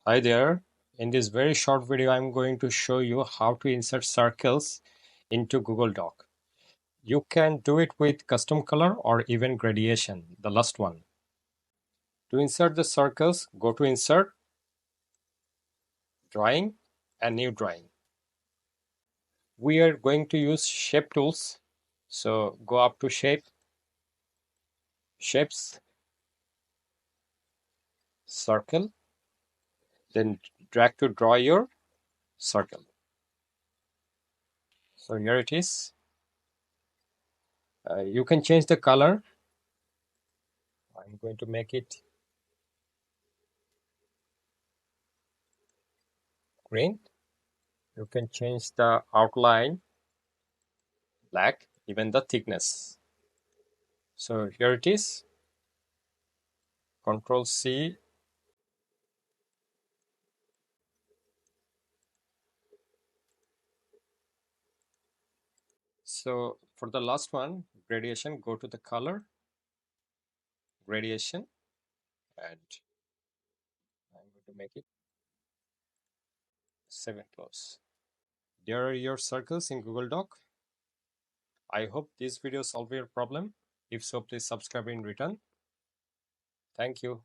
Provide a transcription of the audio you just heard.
Hi there. In this very short video, I'm going to show you how to insert circles into Google Doc. You can do it with custom color or even gradation, the last one. To insert the circles, go to Insert, Drawing, and New Drawing. We are going to use Shape Tools. So go up to Shape, Shapes, Circle, then drag to draw your circle. So here it is. You can change the color. I'm going to make it green. You can change the outline black, even the thickness. So here it is. Control C. So for the last one, gradation, go to the color, gradation, and I'm going to make it 7 close. There are your circles in Google Doc. I hope this video solved your problem. If so, please subscribe in return. Thank you.